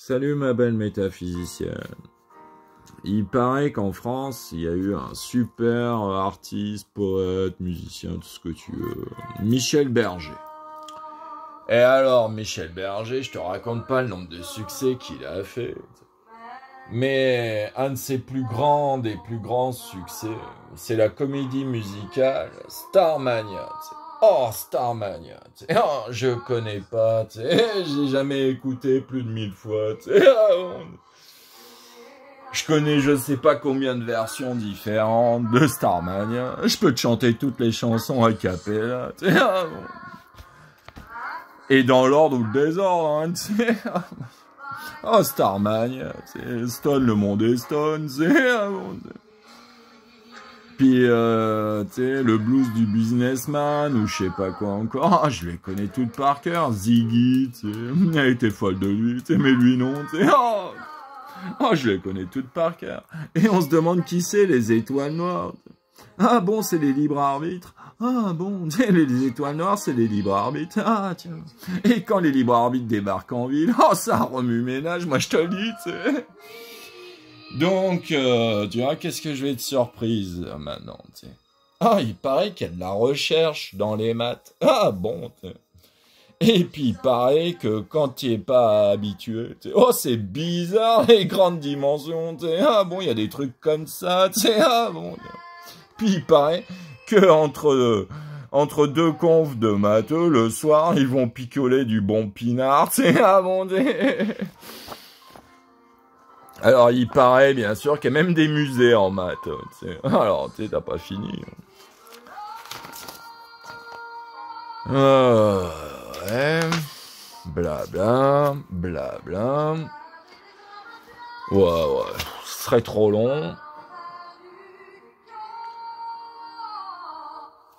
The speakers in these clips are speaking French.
Salut ma belle métaphysicienne. Il paraît qu'en France, il y a eu un super artiste, poète, musicien, tout ce que tu veux. Michel Berger. Et alors, Michel Berger, je te raconte pas le nombre de succès qu'il a fait. Mais un de ses plus grands succès, c'est la comédie musicale Starmania. Oh, Starmania. Oh, je connais pas, j'ai jamais écouté plus de 1000 fois. Je connais je sais pas combien de versions différentes de Starmania. Je peux te chanter toutes les chansons a cappella. Et dans l'ordre ou le désordre, hein, oh, Starmania, Stone, le monde est Stone, puis, le blues du businessman, ou je sais pas quoi encore. Ah, je les connais toutes par cœur. Ziggy, elle était folle de lui, mais lui non, Oh, je les connais toutes par cœur. Et on se demande qui c'est, les étoiles noires. Ah bon, c'est les libres arbitres. Ah bon, les étoiles noires, c'est les libres arbitres. Ah tiens. Et quand les libres arbitres débarquent en ville, oh, ça remue ménage, moi je te le dis, Donc, tu vois, qu'est-ce que je vais de surprise maintenant, Ah, il paraît qu'il y a de la recherche dans les maths. Ah bon, Et puis, il paraît que quand tu es pas habitué, oh, c'est bizarre, les grandes dimensions, Ah bon, il y a des trucs comme ça, Ah bon. Puis, il paraît que entre deux confs de matheux, le soir, ils vont picoler du bon pinard, Ah bon, Alors, il paraît, bien sûr, qu'il y a même des musées en maths. Alors, t'as pas fini. Ouais. Blabla, blabla. Ouais, ce serait trop long.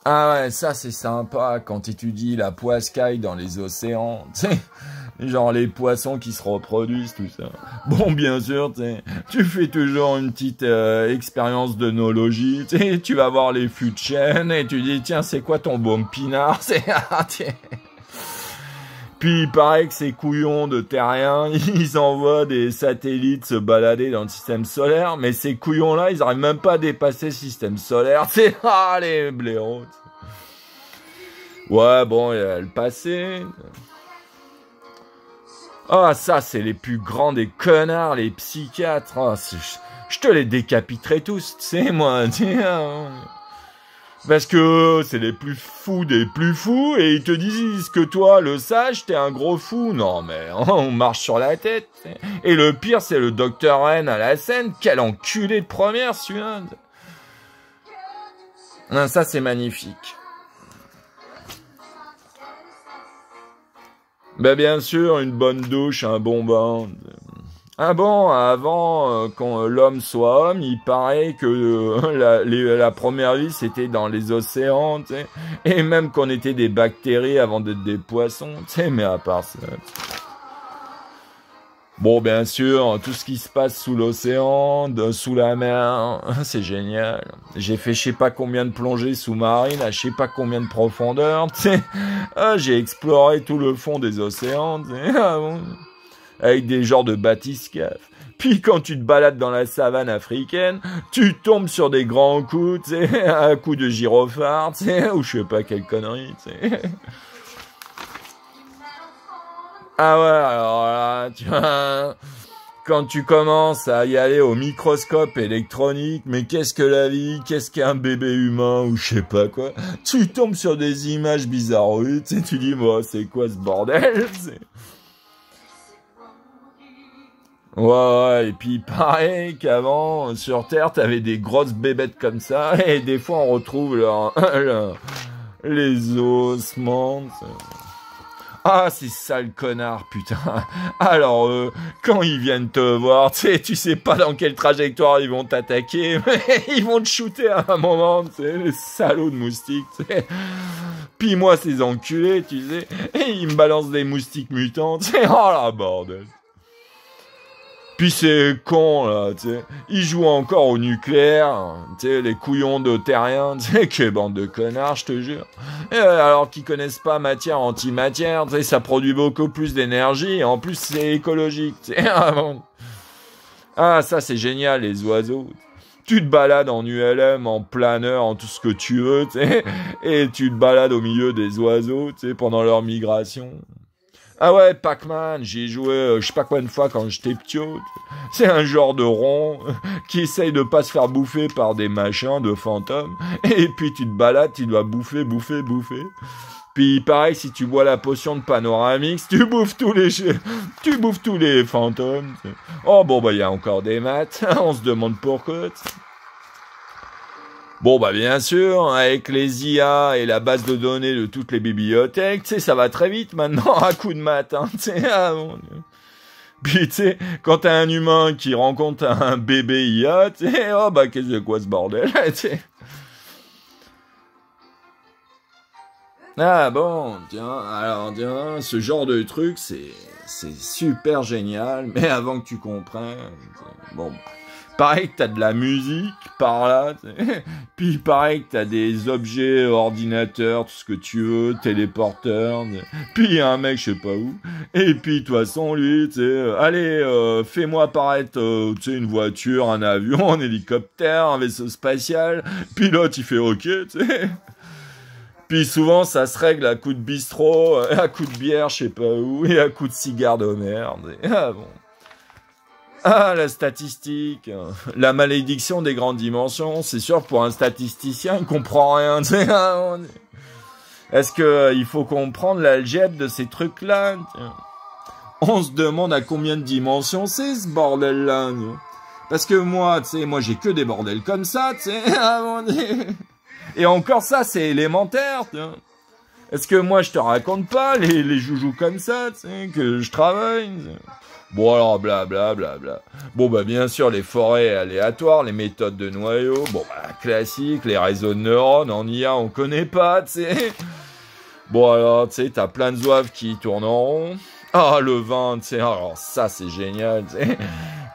Ah ouais, ça c'est sympa quand tu étudies la poiscaille dans les océans, genre les poissons qui se reproduisent, tout ça. Bon, bien sûr, tu fais toujours une petite expérience de nologie, tu vas voir les fûts de chêne et tu dis, tiens, c'est quoi ton bon pinard? Puis il paraît que ces couillons de terriens, ils envoient des satellites se balader dans le système solaire, mais ces couillons-là, ils arrivent même pas à dépasser le système solaire, les blaireaux. Ouais, bon, il y a le passé. Ah, ça, c'est les plus grands des connards, les psychiatres. Oh, je te les décapiterai tous, moi, Parce que c'est les plus fous des plus fous, et ils te disent que toi, le sage, t'es un gros fou. Non, mais on marche sur la tête. Et le pire, c'est le docteur N à la scène. Quel enculé de première, celui-là. Non, ça, c'est magnifique. Ben, bien sûr, une bonne douche, un bon bain. Ah bon, avant, quand l'homme soit homme, il paraît que la première vie, c'était dans les océans, et même qu'on était des bactéries avant d'être des poissons, mais à part ça. Bon, bien sûr, tout ce qui se passe sous l'océan, sous la mer, c'est génial. J'ai fait je sais pas combien de plongées sous-marines, à je sais pas combien de profondeur, j'ai exploré tout le fond des océans, avec des genres de bathyscaphes. Puis quand tu te balades dans la savane africaine, tu tombes sur des grands coups, un coup de gyrophare, ou je sais pas quelle connerie, Ah ouais, alors là, tu vois, quand tu commences à y aller au microscope électronique, mais qu'est-ce que la vie, qu'est-ce qu'un bébé humain, ou je sais pas quoi, tu tombes sur des images bizarroïdes, tu dis, moi, c'est quoi ce bordel, Ouais, et puis pareil qu'avant, sur Terre, t'avais des grosses bébêtes comme ça, et des fois on retrouve les ossements. Ah, c'est sale connard, putain. Alors, quand ils viennent te voir, tu sais pas dans quelle trajectoire ils vont t'attaquer, mais ils vont te shooter à un moment, les salauds de moustiques, Puis moi, ces enculés, tu sais, et ils me balancent des moustiques mutants, Oh la bordel. Puis c'est con, là, tu sais. Ils jouent encore au nucléaire, tu sais, les couillons de terriens, tu sais, quelle bande de connards, je te jure. Et alors qu'ils connaissent pas matière antimatière, tu sais, ça produit beaucoup plus d'énergie, et en plus c'est écologique, tu sais. Ah, ça c'est génial, les oiseaux. Tu te balades en ULM, en planeur, en tout ce que tu veux, tu sais, et tu te balades au milieu des oiseaux, tu sais, pendant leur migration. Ah ouais, Pac-Man, j'y ai joué je sais pas combien de fois quand j'étais petit. C'est un genre de rond qui essaye de pas se faire bouffer par des machins de fantômes. Et puis tu te balades, tu dois bouffer. Puis pareil, si tu bois la potion de Panoramix, tu bouffes tous les fantômes. Oh bon bah il y a encore des maths, on se demande pourquoi. Bon bah bien sûr, avec les IA et la base de données de toutes les bibliothèques, tu sais, ça va très vite maintenant, à coup de maths, hein, tu sais, ah mon Dieu. Puis tu sais, quand t'as un humain qui rencontre un bébé IA, tu sais, oh bah qu'est-ce que quoi ce bordel, tu sais. Ah bon, tiens, ce genre de truc, c'est super génial, mais avant que tu comprennes, bon, pareil que t'as de la musique par là, puis pareil que t'as des objets, ordinateurs, tout ce que tu veux, téléporteurs, puis un mec je sais pas où, et puis de toute façon lui, tu sais, allez, fais-moi apparaître, tu sais, une voiture, un avion, un hélicoptère, un vaisseau spatial, puis là tu fais ok, tu sais. Puis souvent, ça se règle à coup de bistrot, à coup de bière, je sais pas où, et à coup de cigare de merde. Ah bon. Ah, la statistique. La malédiction des grandes dimensions. C'est sûr, pour un statisticien, il comprend rien. Est-ce que il faut comprendre l'algèbre de ces trucs-là? On se demande à combien de dimensions c'est, ce bordel-là. Parce que moi, tu sais, moi j'ai que des bordels comme ça, tu sais. Et encore ça, c'est élémentaire, tu vois. Est-ce que moi, je te raconte pas les joujoux comme ça, tu sais, que je travaille, tu sais. Bon, alors, blablabla. Bon, bah, bien sûr, les forêts aléatoires, les méthodes de noyaux, bon, bah, classique, les réseaux de neurones, en IA, on connaît pas, tu sais. Bon, alors, tu sais, t'as plein de zouaves qui tournent en rond. Ah, le vin, tu sais, alors, ça, c'est génial, tu sais.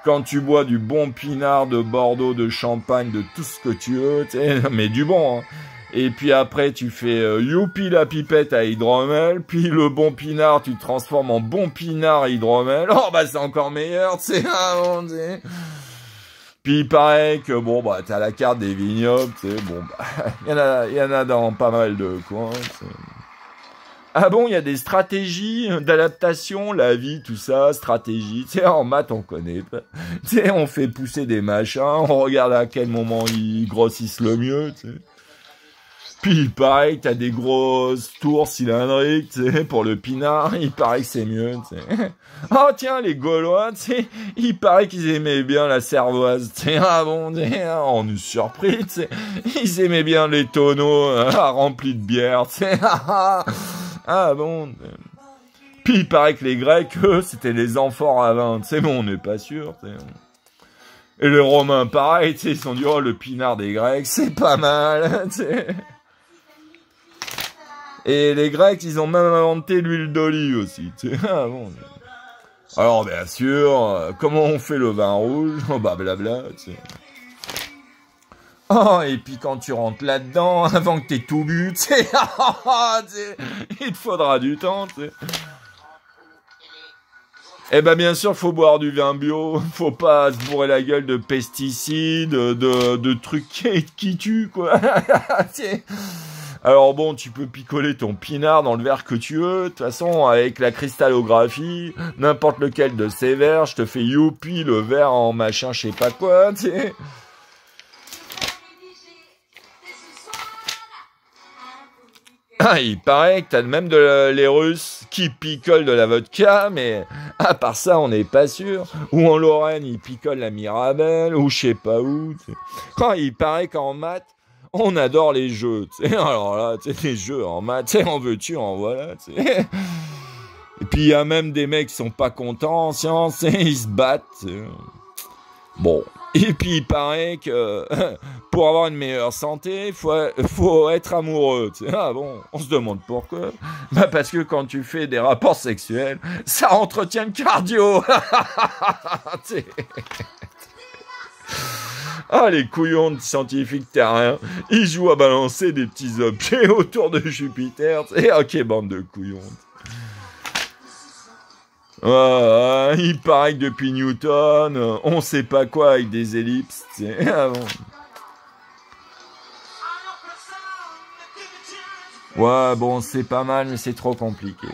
Quand tu bois du bon pinard de Bordeaux, de Champagne, de tout ce que tu veux, tu sais, mais du bon, hein. Et puis après, tu fais youpi la pipette à hydromel, puis le bon pinard, tu te transformes en bon pinard à hydromel. Oh, bah, c'est encore meilleur, tu sais, ah, mon Dieu. Puis il paraît que, bon, bah, t'as la carte des vignobles, tu sais, bon, bah, il y en a dans pas mal de coins, tu sais. Ah bon, il y a des stratégies d'adaptation, la vie, tout ça, stratégie. Tu sais, en maths, on connaît pas. Tu sais, on fait pousser des machins, on regarde à quel moment ils grossissent le mieux, tu sais. Puis, pareil, t'as des grosses tours cylindriques, tu sais, pour le pinard, il paraît que c'est mieux, tu sais. Oh, tiens, les Gaulois, tu sais, il paraît qu'ils aimaient bien la cervoise, tu sais. Ah bon, on est surpris, tu sais. Ils aimaient bien les tonneaux remplis de bière, tu sais. Ah bon. Puis il paraît que les Grecs, eux, c'était les amphores à vin. Tu sais, mais on n'est pas sûr. T'sais. Et les Romains, pareil, tu sais, ils sont dit, oh, le pinard des Grecs, c'est pas mal. T'sais. Et les Grecs, ils ont même inventé l'huile d'olive aussi. T'sais. Ah bon. Alors, bien sûr, comment on fait le vin rouge? Oh, bah, blabla, tu sais. Oh, et puis quand tu rentres là-dedans, avant que t'aies tout bu, tu sais, il te faudra du temps, tu sais. Eh ben bien sûr, faut boire du vin bio, faut pas se bourrer la gueule de pesticides, de trucs qui tuent, quoi. Alors bon, tu peux picoler ton pinard dans le verre que tu veux, de toute façon, avec la cristallographie, n'importe lequel de ces verres, je te fais youpi le verre en machin, je sais pas quoi, tu sais. Ah, il paraît que t'as même les Russes qui picolent de la vodka, mais à part ça, on n'est pas sûr. Ou en Lorraine, ils picolent la Mirabelle, ou je sais pas où. T'sais. Ah, il paraît qu'en maths, on adore les jeux. T'sais. Alors là, tu sais, les jeux en maths, en veux-tu, en voilà. T'sais. Et puis il y a même des mecs qui sont pas contents en sciences, ils se battent. T'sais. Bon, Et puis il paraît que pour avoir une meilleure santé, faut être amoureux. Tu sais. Ah bon, on se demande pourquoi. Bah parce que quand tu fais des rapports sexuels, ça entretient le cardio. Ah, les couillons de scientifiques terriens, ils jouent à balancer des petits objets autour de Jupiter. Et ok, bande de couillons. Il paraît que depuis Newton, on sait pas quoi avec des ellipses. Ah bon. Ouais, bon, c'est pas mal, mais c'est trop compliqué.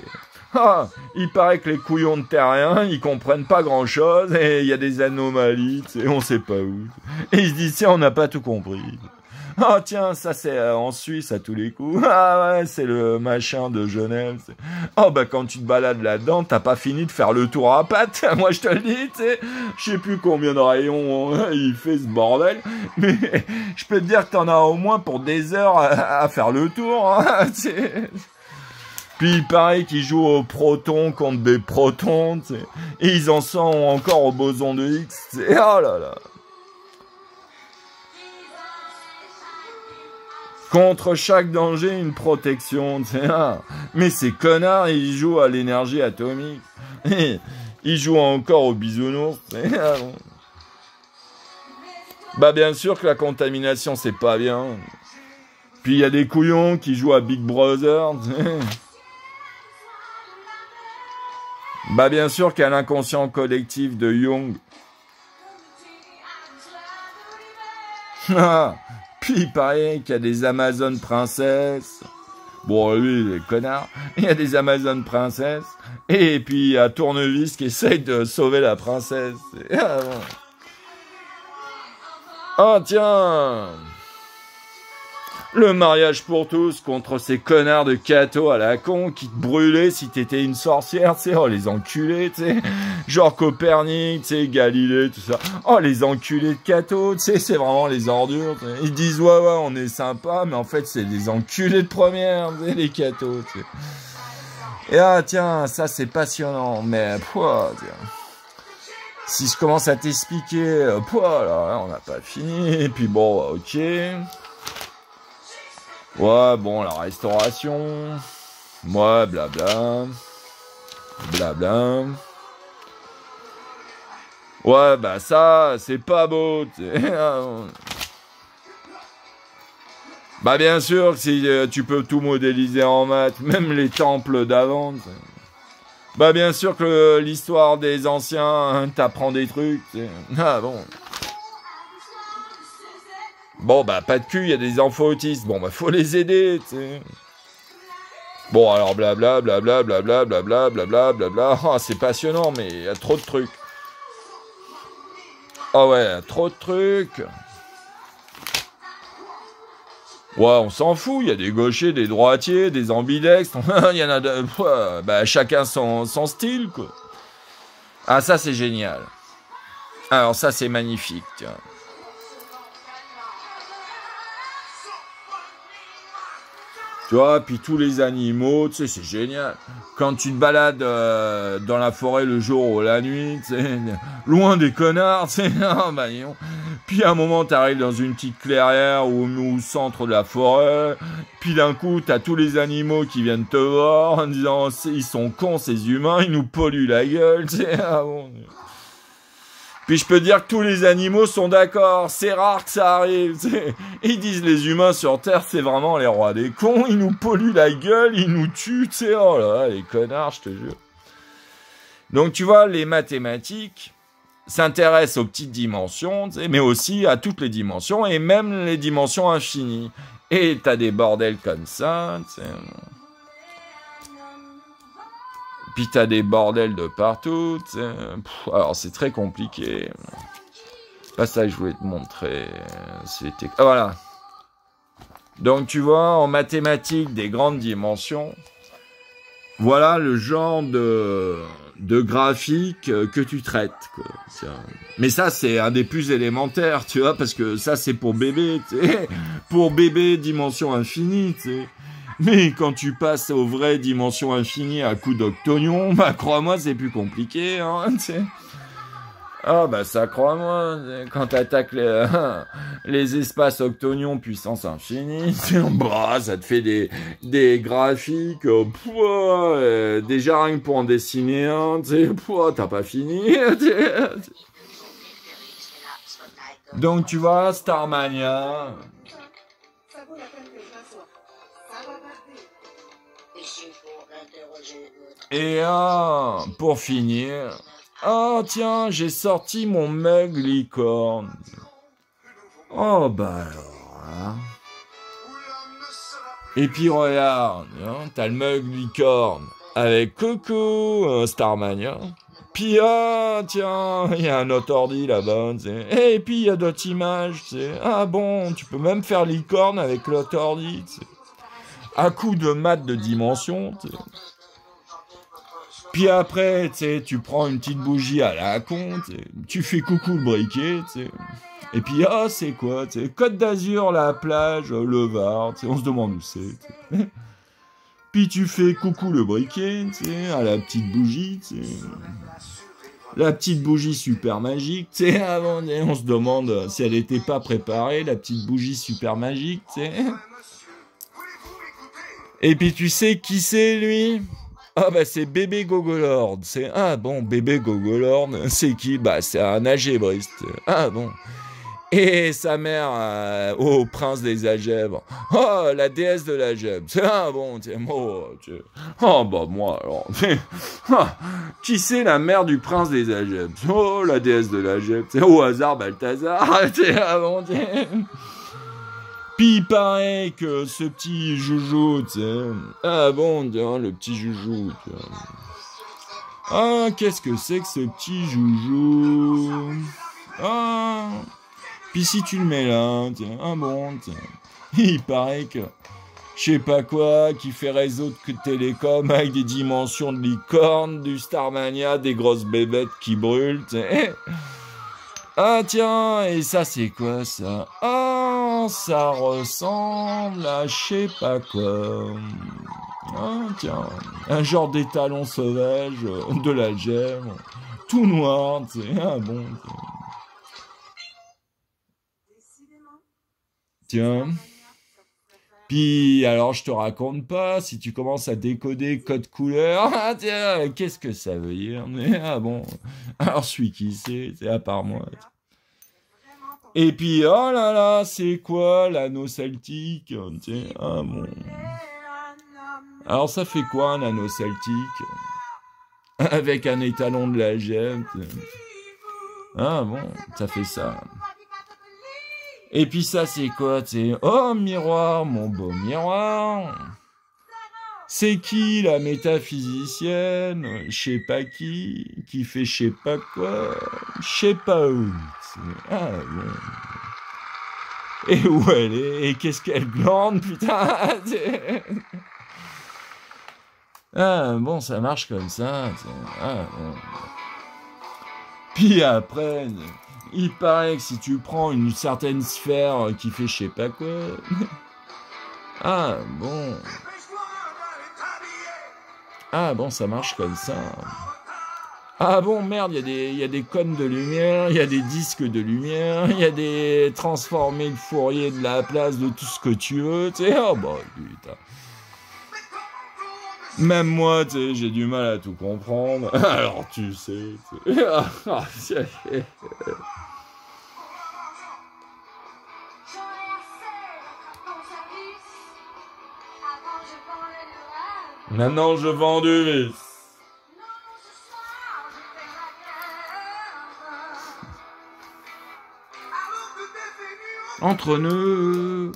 Il paraît que les couillons de terriens, ils comprennent pas grand-chose, et il y a des anomalies, on sait pas où. Et ils se disent, tiens, on n'a pas tout compris. Tiens, ça c'est en Suisse à tous les coups. Ah ouais, c'est le machin de Genève. Bah quand tu te balades là-dedans, t'as pas fini de faire le tour à pattes. Moi je te le dis, tu sais. Je sais plus combien de rayons il fait ce bordel. Mais je peux te dire que t'en as au moins pour des heures à faire le tour. Hein, puis il paraît qu'ils jouent aux protons contre des protons. T'sais. Et ils en sont encore au boson de Higgs. Oh là là. Contre chaque danger, une protection, tu sais. Mais ces connards, ils jouent à l'énergie atomique. Ils jouent encore au bisounours. Bah bien sûr que la contamination, c'est pas bien. Puis il y a des couillons qui jouent à Big Brother. Bah bien sûr qu'il y a l'inconscient collectif de Jung. Puis il paraît qu'il y a des Amazones princesses. Bon, lui, les connards. Il y a des Amazones princesses. Et puis il y a Tournevis qui essaye de sauver la princesse. Tiens, le mariage pour tous contre ces connards de cathos à la con qui te brûlaient si t'étais une sorcière, tu sais, les enculés, tu sais, genre Copernic, tu sais, Galilée, tout ça. Les enculés de cathos, tu sais, c'est vraiment les ordures, t'sais. Ils disent, ouais, on est sympa, mais en fait, c'est des enculés de première, tu sais, les cathos, tu sais. Et tiens, ça, c'est passionnant, mais, tiens. Si je commence à t'expliquer, là, on n'a pas fini, et puis bon, ok. Ouais, bon, la restauration. Ouais, blabla. Blabla. Ouais, bah ça, c'est pas beau. Bah bien sûr, si tu peux tout modéliser en maths, même les temples d'avant. Bah bien sûr que l'histoire des anciens t'apprend des trucs. Ah bon. Bon, bah, pas de cul, il y a des enfants autistes. Bon, bah, faut les aider, tu sais. Bon, alors, blabla. C'est passionnant, mais il y a trop de trucs. Ouais, trop de trucs. Ouais, on s'en fout, il y a des gauchers, des droitiers, des ambidextres. Il y en a de... bah, chacun son style, quoi. Ça, c'est génial. Alors, ça, c'est magnifique, tiens. Tu vois, puis tous les animaux, tu sais, c'est génial. Quand tu te balades dans la forêt le jour ou la nuit, tu sais, loin des connards, tu sais, puis à un moment, t'arrives dans une petite clairière ou au centre de la forêt, puis d'un coup, t'as tous les animaux qui viennent te voir en disant, ils sont cons, ces humains, ils nous polluent la gueule, tu sais, bon. Puis je peux dire que tous les animaux sont d'accord, c'est rare que ça arrive. Ils disent les humains sur Terre, c'est vraiment les rois des cons, ils nous polluent la gueule, ils nous tuent, tu sais, oh là, les connards, je te jure. Donc tu vois, les mathématiques s'intéressent aux petites dimensions, mais aussi à toutes les dimensions, et même les dimensions infinies. Et t'as des bordels comme ça, tu sais. Puis t'as des bordels de partout. Alors c'est très compliqué. C'est pas ça que je voulais te montrer. C'était... voilà. Donc tu vois, en mathématiques des grandes dimensions, voilà le genre de graphique que tu traites, quoi. Mais ça, c'est un des plus élémentaires, tu vois, parce que ça, c'est pour bébé, tu sais. Pour bébé, dimension infinie, tu sais. Mais quand tu passes aux vraies dimensions infinies à coups d'octognon, bah crois-moi, c'est plus compliqué, hein, tu sais. Ah bah ça crois-moi, quand t'attaques les espaces octonions puissance infinie, bah, ça te fait des graphiques, pouah, déjà rien que pour en dessiner un, pouah, t'as pas fini. Donc tu vois, Starmania. Et pour finir, tiens, j'ai sorti mon mug licorne. Oh bah alors, hein. Et puis regarde, hein, t'as le mug licorne avec Coco, Starmania. Puis tiens, il y a un autre ordi là-bas, et puis il y a d'autres images, ah bon, tu peux même faire licorne avec l'autre ordi, à coup de maths de dimension, Puis après, tu prends une petite bougie à la con, tu fais coucou le briquet, et puis c'est quoi, Côte d'Azur, la plage, le Var, on se demande où c'est, Puis tu fais coucou le briquet, à la petite bougie, La petite bougie super magique, avant, on se demande si elle n'était pas préparée, la petite bougie super magique, Et puis tu sais qui c'est, lui? Ah bah c'est Bébé Gogolord, bon, Bébé Gogolord, c'est qui? Bah c'est un algébriste, bon. Et sa mère au prince des algèbres. Oh, la déesse de l'algèbre. Bon, bah moi alors. Qui c'est la mère du prince des algèbres? Oh, la déesse de l'algèbre. Au hasard, Balthazar. Bon, Puis il paraît que ce petit joujou, bon, le petit joujou, qu'est-ce que c'est que ce petit joujou? Puis si tu le mets là, bon, il paraît que, je sais pas quoi, qui fait réseau de télécom avec des dimensions de licorne, du Starmania, des grosses bébêtes qui brûlent, tiens, et ça c'est quoi ça? Ça ressemble à je sais pas quoi. Tiens, un genre d'étalon sauvage de l'algèbre, tout noir, bon, Tiens. Puis, alors, je te raconte pas, si tu commences à décoder code couleur, tiens, qu'est-ce que ça veut dire? Bon, alors celui qui sait, à part moi. Et puis, oh là là, c'est quoi l'anneau celtique? Bon. Alors, ça fait quoi un anneau celtique? Avec un étalon de l'algèbre. Bon, ça fait ça. Et puis ça, c'est quoi, Oh, miroir, mon beau miroir. C'est qui, la métaphysicienne? Je sais pas qui fait je sais pas quoi, je sais pas où. Bon. Et où elle est? Et qu'est-ce qu'elle glande, putain? Bon, ça marche comme ça. Bon. Puis après... Il paraît que si tu prends une certaine sphère qui fait je sais pas quoi... bon... bon, ça marche comme ça. Bon, merde, il y a des cônes de lumière, il y a des disques de lumière, il y a des transformés de Fourier de la place, de tout ce que tu veux, bah, putain. Même moi, j'ai du mal à tout comprendre. Alors, tu sais, Maintenant, je vends du vice. Entre nous...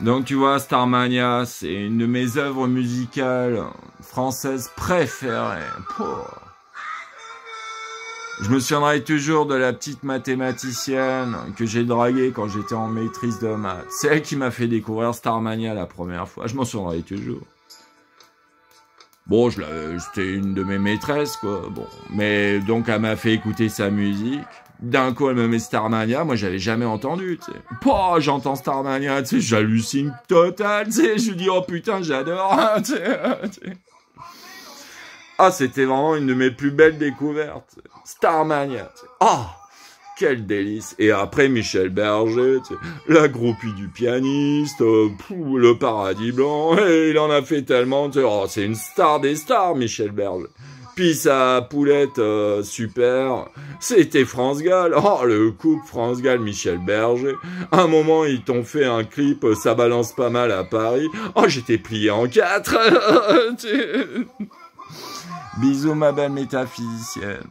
Donc tu vois, Starmania, c'est une de mes œuvres musicales françaises préférées. Je me souviendrai toujours de la petite mathématicienne que j'ai draguée quand j'étais en maîtrise de maths. C'est elle qui m'a fait découvrir Starmania la première fois. Je m'en souviendrai toujours. Bon, c'était une de mes maîtresses, quoi. Bon, mais donc elle m'a fait écouter sa musique. D'un coup, elle me met Starmania, moi j'avais jamais entendu, tu sais. Pouah, j'entends Starmania, tu sais, j'hallucine total, tu sais, je lui dis, oh putain, j'adore, tu sais. Ah, c'était vraiment une de mes plus belles découvertes. Starmania, tu sais. Oh, quel délice. Et après, Michel Berger, tu sais, la groupie du pianiste, le paradis blanc, et il en a fait tellement, tu sais, oh, c'est une star des stars, Michel Berger. Puis sa poulette, super, c'était France Gall. Oh, le couple France Gall, Michel Berger. À un moment, ils t'ont fait un clip, ça balance pas mal à Paris. Oh, j'étais plié en 4. Bisous, ma belle métaphysicienne.